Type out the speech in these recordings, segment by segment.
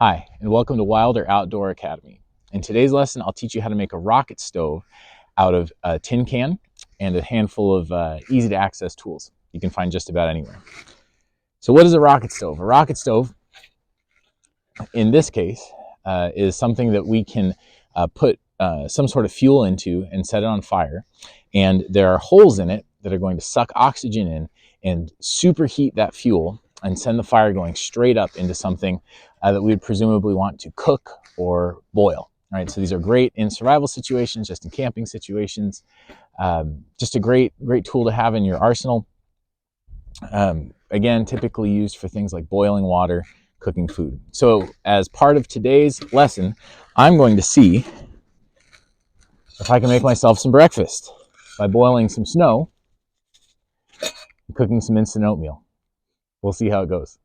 Hi, and welcome to Wilder Outdoor Academy. In today's lesson, I'll teach you how to make a rocket stove out of a tin can and a handful of easy to access tools you can find just about anywhere. So what is a rocket stove? A rocket stove, in this case, is something that we can put some sort of fuel into and set it on fire. And there are holes in it that are going to suck oxygen in and superheat that fuel and send the fire going straight up into something that we would presumably want to cook or boil. Right, so these are great in survival situations, just in camping situations. Just a great tool to have in your arsenal. Again, typically used for things like boiling water, cooking food. So as part of today's lesson, I'm going to see if I can make myself some breakfast by boiling some snow and cooking some instant oatmeal. We'll see how it goes.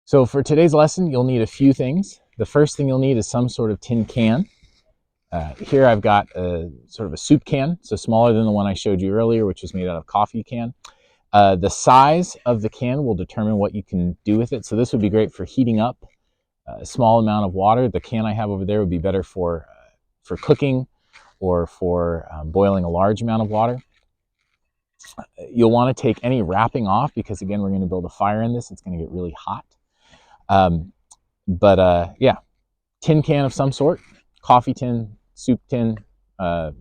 So for today's lesson, you'll need a few things. The first thing you'll need is some sort of tin can. Here I've got a sort of a soup can, so smaller than the one I showed you earlier, which was made out of coffee can. The size of the can will determine what you can do with it. So this would be great for heating up a small amount of water. The can I have over there would be better for cooking or for boiling a large amount of water. You'll want to take any wrapping off because, again, we're going to build a fire in this. It's going to get really hot. Yeah, tin can of some sort, coffee tin, soup tin,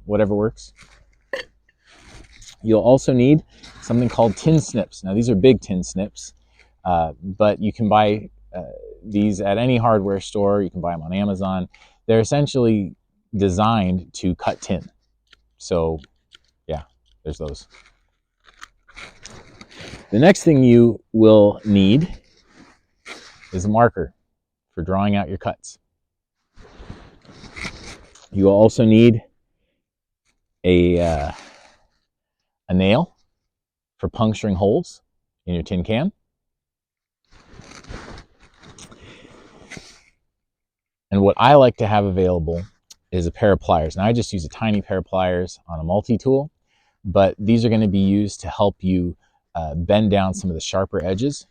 whatever works. You'll also need something called tin snips. Now, these are big tin snips, but you can buy these at any hardware store. You can buy them on Amazon. They're essentially designed to cut tin. So, yeah, there's those. The next thing you will need is a marker for drawing out your cuts. You will also need a nail for puncturing holes in your tin can. And what I like to have available is a pair of pliers. Now I just use a tiny pair of pliers on a multi-tool, but these are going to be used to help you bend down some of the sharper edges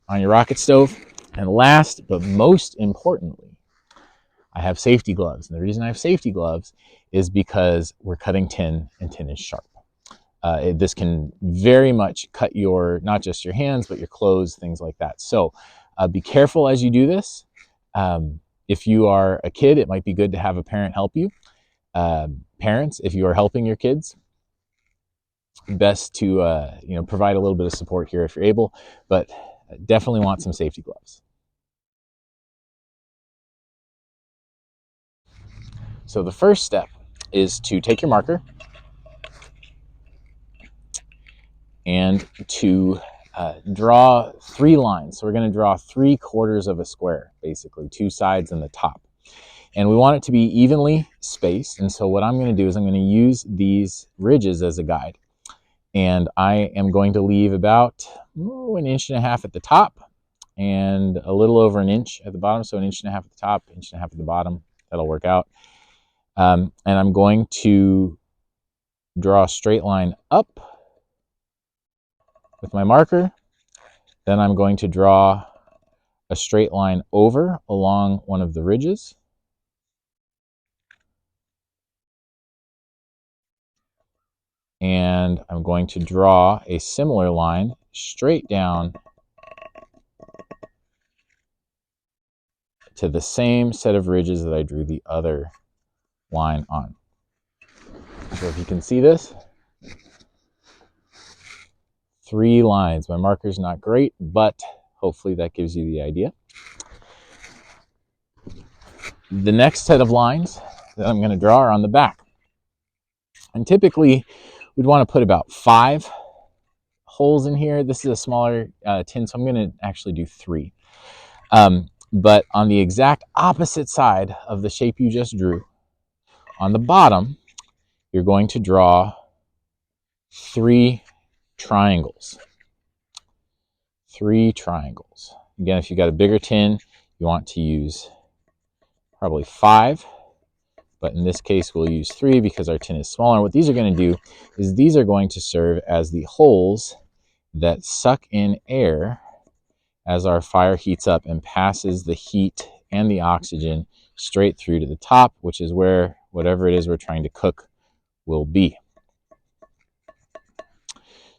on your rocket stove. And last, but most importantly, I have safety gloves. And the reason I have safety gloves is because we're cutting tin and tin is sharp. This can very much cut not just your hands, but your clothes, things like that. So be careful as you do this. If you are a kid, it might be good to have a parent help you. Parents, if you are helping your kids, best to provide a little bit of support here if you're able, but definitely want some safety gloves. So the first step is to take your marker and to draw 3 lines. So we're going to draw 3/4 of a square, basically 2 sides and the top. And we want it to be evenly spaced. And so what I'm going to do is I'm going to use these ridges as a guide. And I am going to leave about 1.5 inches at the top and a little over 1 inch at the bottom. So 1.5 inches at the top, 1.5 inches at the bottom. That'll work out. And I'm going to draw a straight line up with my marker. Then I'm going to draw a straight line over along one of the ridges. And I'm going to draw a similar line straight down to the same set of ridges that I drew the other line on. So if you can see this, 3 lines. My marker's not great, but hopefully that gives you the idea. The next set of lines that I'm going to draw are on the back. And typically, we'd want to put about 5 holes in here. This is a smaller tin, so I'm going to actually do 3. But on the exact opposite side of the shape you just drew, on the bottom, you're going to draw 3 triangles. 3 triangles. Again, if you've got a bigger tin, you want to use probably 5, but in this case we'll use 3 because our tin is smaller. And what these are going to do is these are going to serve as the holes that suck in air as our fire heats up and passes the heat and the oxygen straight through to the top, which is where whatever it is we're trying to cook will be.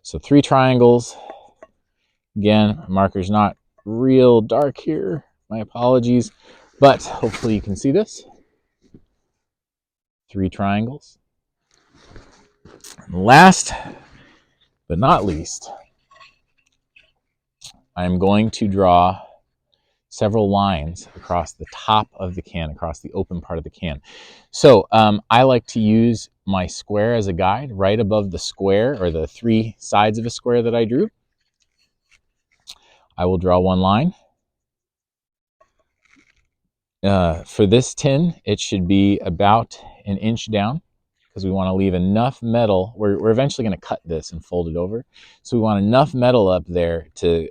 So 3 triangles. Again, marker's not real dark here. My apologies, but hopefully you can see this. 3 triangles. And last but not least, I'm going to draw several lines across the top of the can, across the open part of the can. So I like to use my square as a guide. Right above the square, or the 3 sides of a square that I drew, I will draw 1 line. For this tin, it should be about 1 inch down, because we want to leave enough metal. We're eventually going to cut this and fold it over, so we want enough metal up there to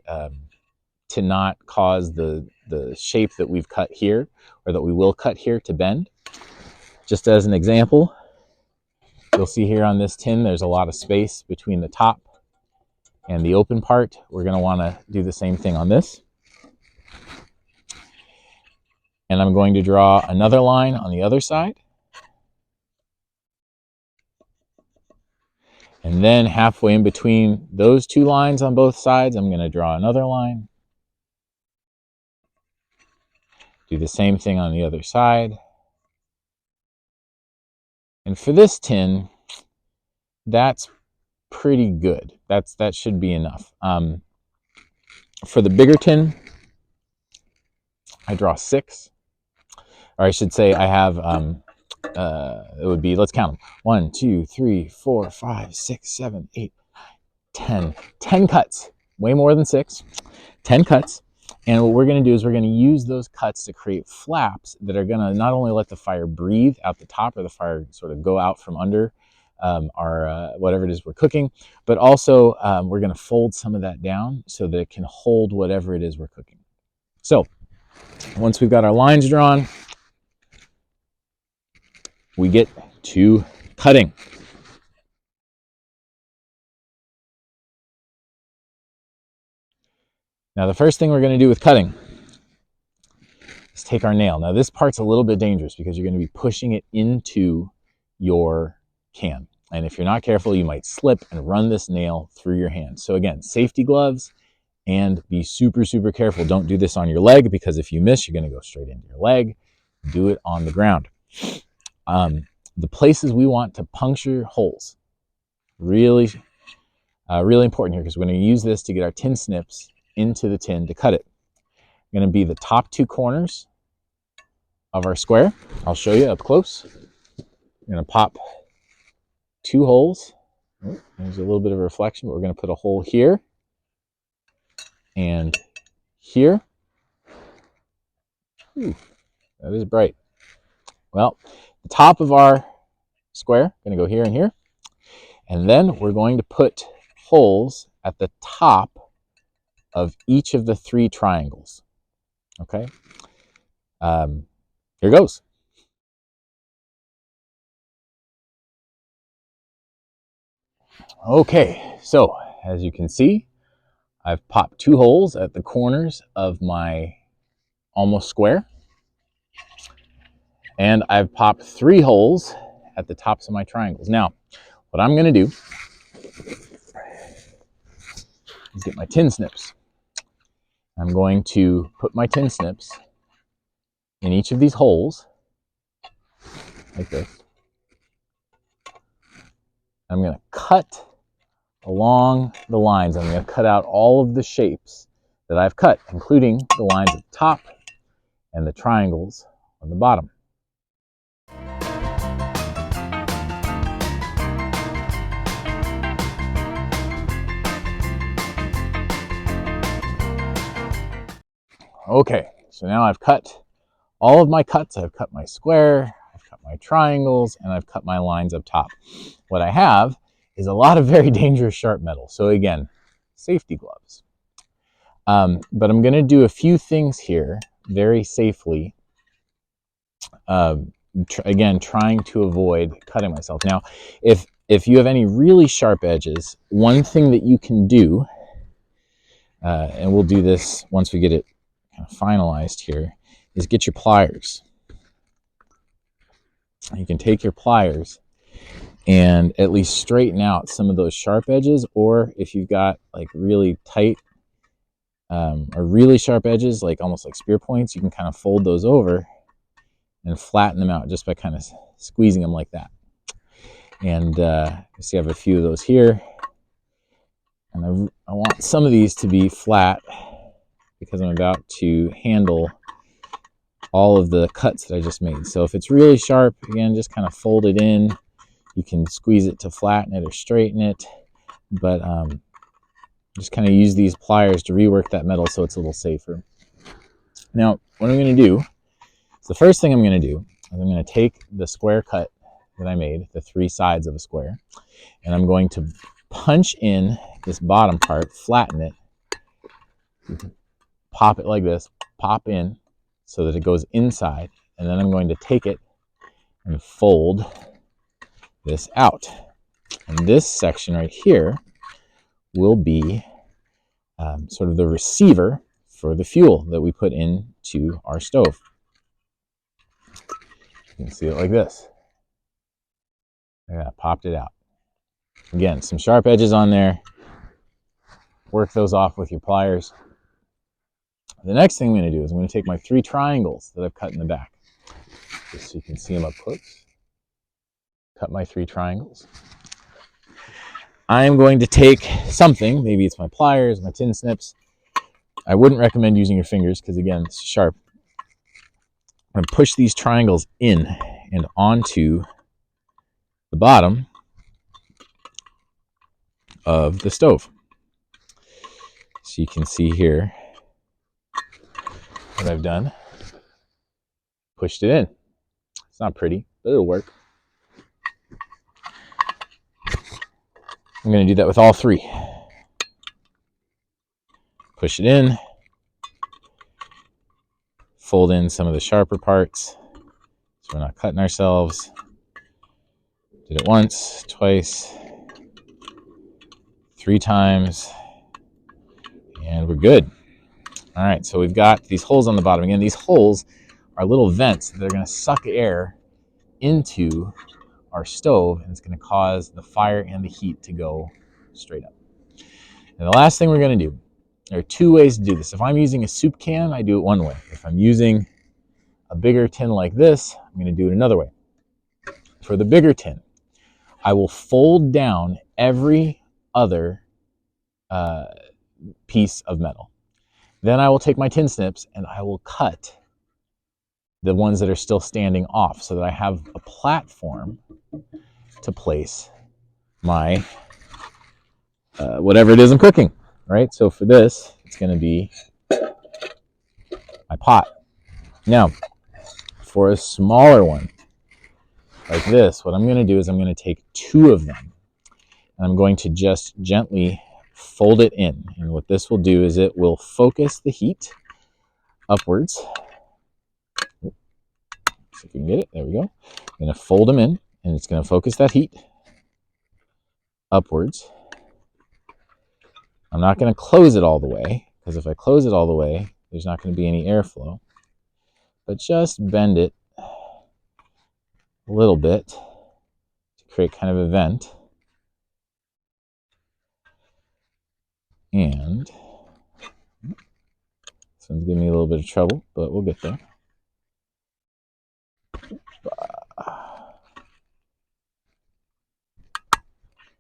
not cause the shape that we've cut here, or that we will cut here, to bend. Just as an example, you'll see here on this tin there's a lot of space between the top and the open part. We're going to want to do the same thing on this. And I'm going to draw another line on the other side. And then halfway in between those 2 lines on both sides, I'm going to draw another line. Do the same thing on the other side. And for this tin, that's pretty good. That should be enough. For the bigger tin, I draw 6. Or I should say I have, it would be, let's count them. 1, 2, 3, 4, 5, 6, 7, 8, 10. 10 cuts. Way more than 6. 10 cuts. And what we're going to do is we're going to use those cuts to create flaps that are going to not only let the fire breathe out the top, or the fire sort of go out from under our whatever it is we're cooking, but also we're going to fold some of that down so that it can hold whatever it is we're cooking. So once we've got our lines drawn, we get to cutting. Now the first thing we're going to do with cutting is take our nail. Now this part's a little bit dangerous because you're going to be pushing it into your can. And if you're not careful, you might slip and run this nail through your hand. So again, safety gloves, and be super, super careful. Don't do this on your leg, because if you miss, you're going to go straight into your leg. Do it on the ground. The places we want to puncture holes, really, really important here, because we're going to use this to get our tin snips into the tin to cut it. Going to be the top 2 corners of our square. I'll show you up close. We're going to pop 2 holes. There's a little bit of a reflection, but we're going to put a hole here and here. Ooh, that is bright. Well, the top of our square, going to go here and here. And then we're going to put holes at the top of each of the 3 triangles. Okay, here goes. Okay, so as you can see, I've popped 2 holes at the corners of my almost square, and I've popped 3 holes at the tops of my triangles. Now, what I'm going to do is get my tin snips. I'm going to put my tin snips in each of these holes, like this. I'm going to cut along the lines. I'm going to cut out all of the shapes that I've cut, including the lines at the top and the triangles on the bottom. Okay, so now I've cut all of my cuts. I've cut my square, I've cut my triangles, and I've cut my lines up top. What I have is a lot of very dangerous sharp metal. So again, safety gloves. But I'm going to do a few things here very safely. Again, trying to avoid cutting myself. Now, if you have any really sharp edges, one thing that you can do and we'll do this once we get it kind of finalized here, is get your pliers. You can take your pliers and at least straighten out some of those sharp edges, or if you've got like really tight or really sharp edges, like almost like spear points, you can kind of fold those over and flatten them out just by kind of squeezing them like that. And you see I have a few of those here, and I want some of these to be flat because I'm about to handle all of the cuts that I just made. So if it's really sharp, again, just kind of fold it in. You can squeeze it to flatten it or straighten it, but just kind of use these pliers to rework that metal so it's a little safer. Now, what I'm going to do, the first thing I'm going to do is I'm going to take the square cut that I made, the 3 sides of a square, and I'm going to punch in this bottom part, flatten it, pop it like this, pop in so that it goes inside, and then I'm going to take it and fold this out. And this section right here will be sort of the receiver for the fuel that we put into our stove. You can see it like this. I popped it out. Again, some sharp edges on there. Work those off with your pliers. The next thing I'm going to do is I'm going to take my 3 triangles that I've cut in the back, just so you can see them up close. Cut my 3 triangles. I'm going to take something, maybe it's my pliers, my tin snips. I wouldn't recommend using your fingers because, again, it's sharp. I'm going to push these triangles in and onto the bottom of the stove. So you can see here what I've done. Pushed it in. It's not pretty, but it'll work. I'm going to do that with all 3. Push it in. Fold in some of the sharper parts so we're not cutting ourselves. Did it once, twice, 3 times, and we're good. All right, so we've got these holes on the bottom. Again, these holes are little vents that are going to suck air into our stove, and it's going to cause the fire and the heat to go straight up. And the last thing we're going to do, there are 2 ways to do this. If I'm using a soup can, I do it one way. If I'm using a bigger tin like this, I'm going to do it another way. For the bigger tin, I will fold down every other piece of metal. Then I will take my tin snips and I will cut the ones that are still standing off so that I have a platform to place my whatever it is I'm cooking, right? So for this, it's going to be my pot. Now, for a smaller one like this, what I'm going to do is I'm going to take 2 of them and I'm going to just gently fold it in. And what this will do is it will focus the heat upwards. See if we can get it. There we go. I'm going to fold them in, and it's going to focus that heat upwards. I'm not going to close it all the way, because if I close it all the way, there's not going to be any airflow. But just bend it a little bit to create kind of a vent. And this one's giving me a little bit of trouble, but we'll get there.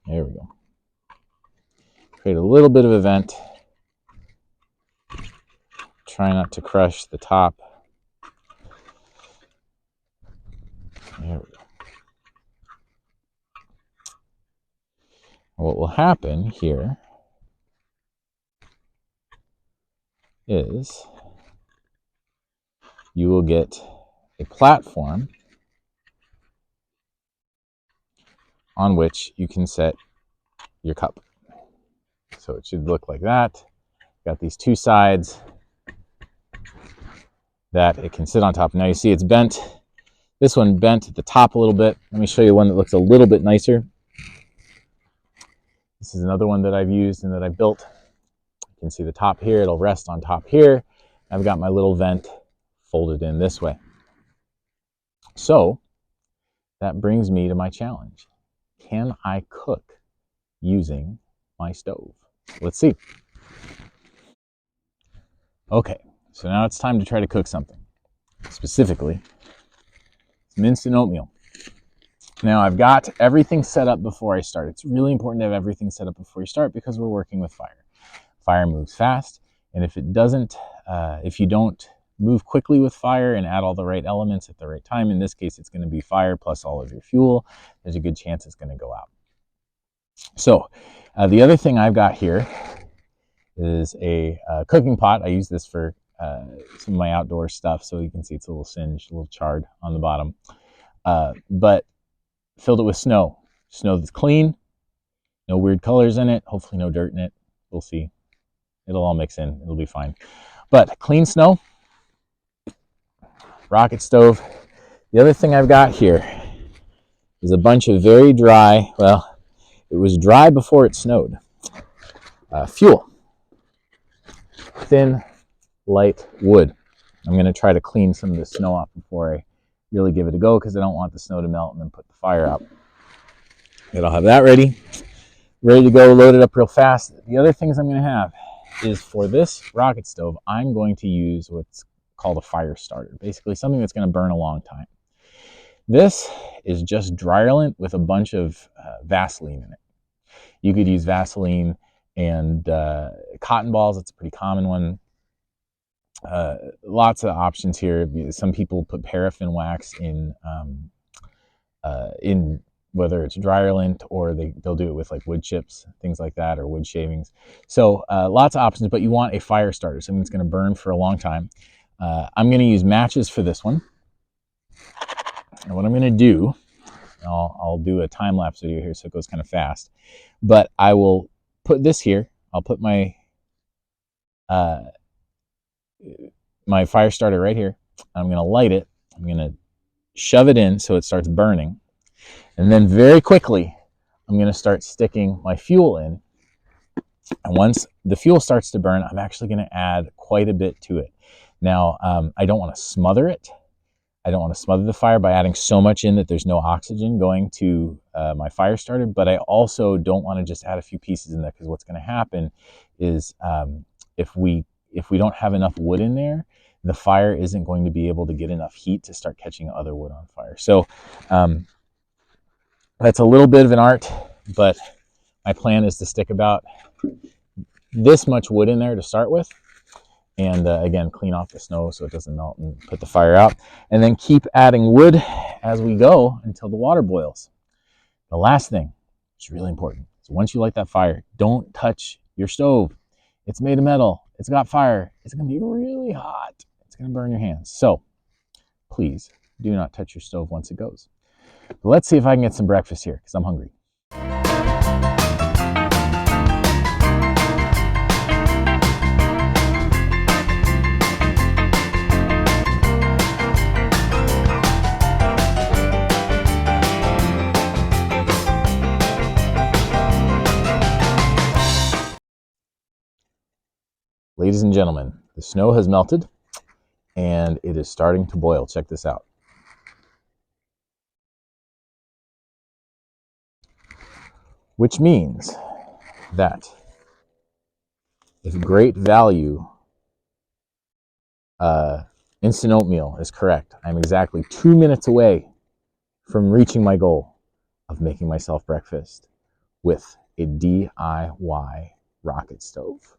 There we go. Create a little bit of a vent. Try not to crush the top. There we go. What will happen here is you will get a platform on which you can set your cup. So it should look like that. Got these 2 sides that it can sit on top. Now you see it's bent. This one bent at the top a little bit. Let me show you one that looks a little bit nicer. This is another one that I've used and that I built. can see the top here. It'll rest on top here. I've got my little vent folded in this way. So that brings me to my challenge. Can I cook using my stove? Let's see. Okay, so now it's time to try to cook something. Specifically, some instant oatmeal. Now I've got everything set up before I start. It's really important to have everything set up before you start because we're working with fire. Fire moves fast, and if it doesn't, if you don't move quickly with fire and add all the right elements at the right time, in this case it's going to be fire plus all of your fuel, there's a good chance it's going to go out. So the other thing I've got here is a cooking pot. I use this for some of my outdoor stuff, so you can see it's a little singed, a little charred on the bottom, but filled it with snow that's clean, no weird colors in it, hopefully no dirt in it. We'll see. It'll all mix in. It'll be fine. But clean snow, rocket stove. The other thing I've got here is a bunch of very dry, well, it was dry before it snowed, fuel. Thin, light wood. I'm going to try to clean some of the snow off before I really give it a go because I don't want the snow to melt and then put the fire out. And I'll have that ready to go, loaded up real fast. The other things I'm going to have is for this rocket stove, I'm going to use what's called a fire starter, basically something that's going to burn a long time. This is just Dryer-Lint with a bunch of Vaseline in it. You could use Vaseline and cotton balls. It's a pretty common one. Lots of options here. Some people put paraffin wax in whether it's Dryer-Lint or they'll do it with like wood chips, things like that, or wood shavings. So lots of options, but you want a fire starter, something that's going to burn for a long time. I'm going to use matches for this one. And what I'm going to do, I'll do a time-lapse video here so it goes kind of fast, but I will put this here. I'll put my my fire starter right here. I'm going to light it. I'm going to shove it in so it starts burning. And then very quickly, I'm going to start sticking my fuel in. And once the fuel starts to burn, I'm actually going to add quite a bit to it. Now, I don't want to smother it. I don't want to smother the fire by adding so much in that there's no oxygen going to my fire starter, but I also don't want to just add a few pieces in there because what's going to happen is if we don't have enough wood in there, the fire isn't going to be able to get enough heat to start catching other wood on fire. So that's a little bit of an art, but my plan is to stick about this much wood in there to start with. And again, clean off the snow so it doesn't melt and put the fire out. And then keep adding wood as we go until the water boils. The last thing, which is really important, is once you light that fire, don't touch your stove. It's made of metal. It's got fire. It's going to be really hot. It's going to burn your hands. So please do not touch your stove once it goes. But let's see if I can get some breakfast here because I'm hungry. Ladies and gentlemen, the snow has melted and it is starting to boil. Check this out. Which means that if Great Value instant oatmeal is correct, I'm exactly 2 minutes away from reaching my goal of making myself breakfast with a DIY rocket stove.